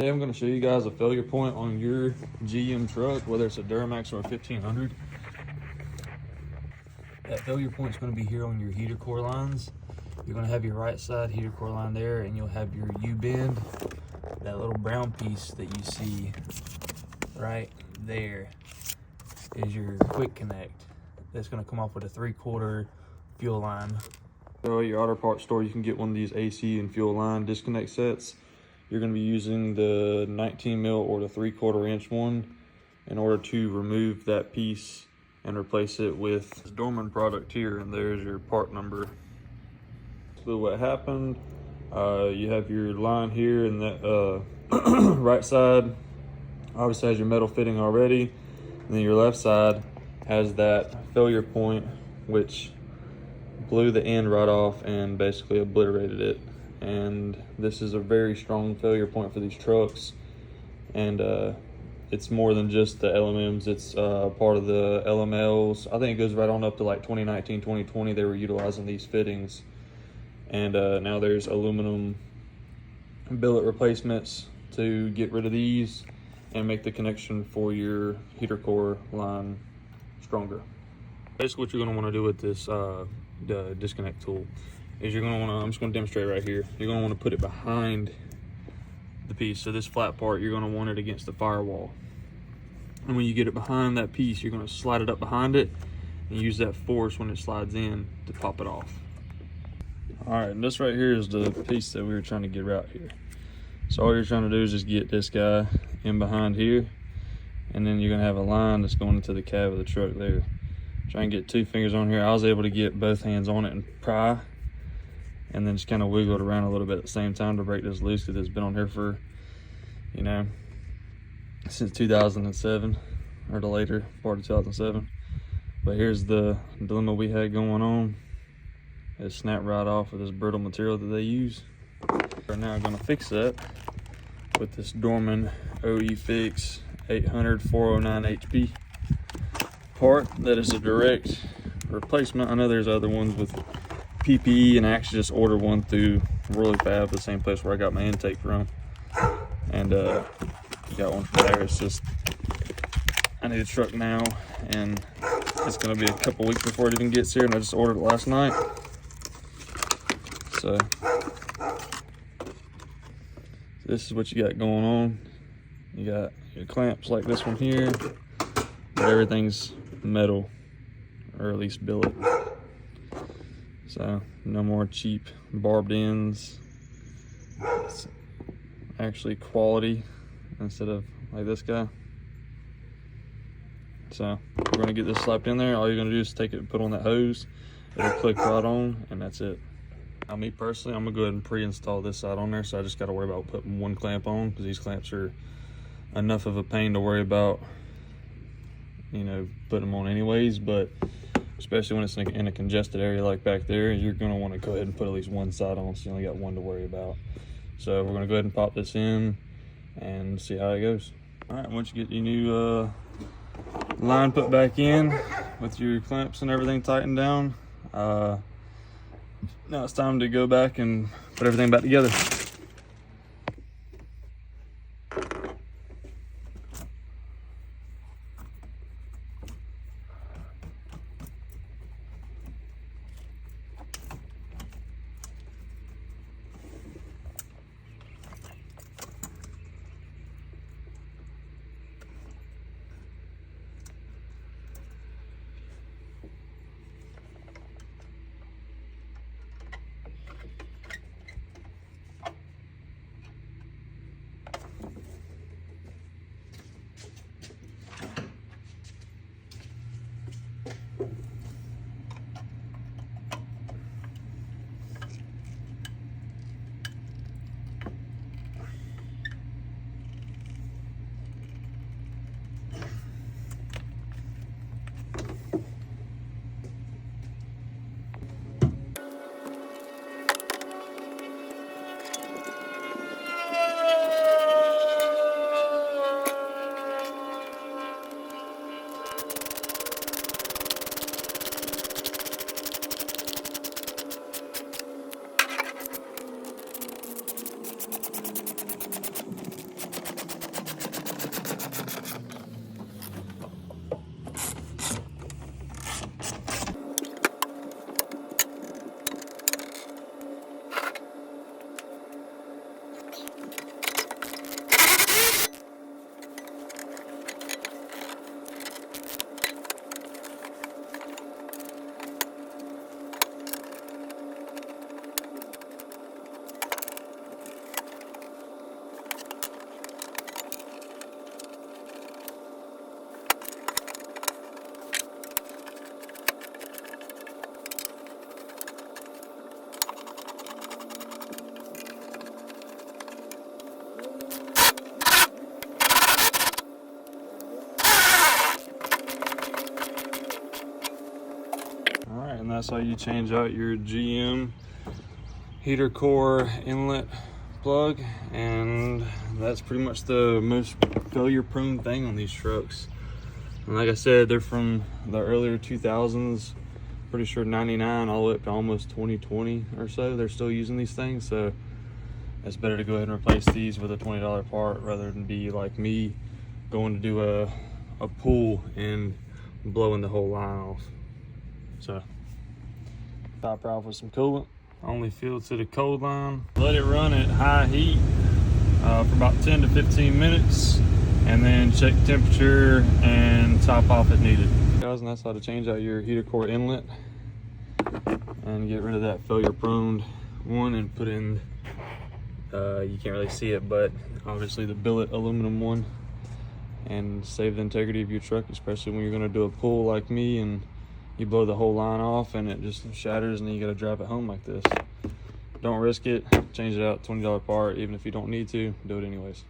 Today I'm going to show you guys a failure point on your GM truck, whether it's a DURAMAX or a 1500. That failure point is going to be here on your heater core lines. You're going to have your right side heater core line there, and you'll have your U-bend, that little brown piece that you see right there is your quick connect. That's going to come off with a 3/4 fuel line. So at your auto parts store, you can get one of these AC and fuel line disconnect sets. You're going to be using the 19 mil or the 3/4 inch one in order to remove that piece and replace it with this Dorman product here, and there's your part number. So what happened, you have your line here, and that right side obviously has your metal fitting already, and then your left side has that failure point, which blew the end right off and basically obliterated it. And this is a very strong failure point for these trucks, and it's more than just the LMMs. It's part of the LMLs. I think it goes right on up to like 2019, 2020. They were utilizing these fittings, and now there's aluminum billet replacements to get rid of these and make the connection for your heater core line stronger. Basically what you're going to want to do with this the disconnect tool is you're going to want to, I'm just going to demonstrate right here, you're going to want to put it behind the piece. So this flat part, you're going to want it against the firewall, and when you get it behind that piece, you're going to slide it up behind it and use that force when it slides in to pop it off. All right, and this right here is the piece that we were trying to get out here. So all you're trying to do is just get this guy in behind here, and then you're going to have a line that's going into the cab of the truck there. Try and get 2 fingers on here. I was able to get both hands on it and pry, and then just kind of wiggle it around a little bit at the same time to break this loose, because it's been on here for, you know, since 2007 or the later part of 2007. But here's the dilemma we had going on. It snapped right off of this brittle material that they use. Right now I'm going to fix that with this Dorman OE Fix 800 409 HP part. That is a direct replacement. I know there's other ones with PPE, and I actually just ordered one through Royal Fab, the same place where I got my intake from, and got one from there. It's just, I need a truck now, and it's going to be a couple weeks before it even gets here, and I just ordered it last night. So this is what you got going on. You got your clamps like this one here, but everything's metal, or at least billet. So no more cheap barbed ends. It's actually quality instead of like this guy. So we're gonna get this slapped in there. All you're gonna do is take it and put on that hose. It'll click right on, and that's it. Now, me personally, I'm gonna go ahead and pre-install this side on there, so I just gotta worry about putting one clamp on, because these clamps are enough of a pain to worry about, you know, putting them on anyways. But especially when it's in a congested area like back there, you're gonna want to go ahead and put at least one side on, so you only got one to worry about. So we're gonna go ahead and pop this in and see how it goes. All right, once you get your new line put back in with your clamps and everything tightened down, now it's time to go back and put everything back together. that's how you change out your GM heater core inlet plug, and that's pretty much the most failure prone thing on these trucks. And like I said, they're from the earlier 2000s, pretty sure 99 all the way up to almost 2020 or so. They're still using these things, so it's better to go ahead and replace these with a $20 part rather than be like me going to do a pull and blowing the whole line off. So top her off with some coolant, only fill to the cold line, let it run at high heat for about 10 to 15 minutes, and then check temperature and top off if needed. Guys, and that's how to change out your heater core inlet and get rid of that failure prone one and put in you can't really see it, but obviously the billet aluminum one, and save the integrity of your truck, especially when you're going to do a pull like me and you blow the whole line off and it just shatters and then you got to drive it home like this. Don't risk it. Change it out, $20 part. Even if you don't need to, do it anyways.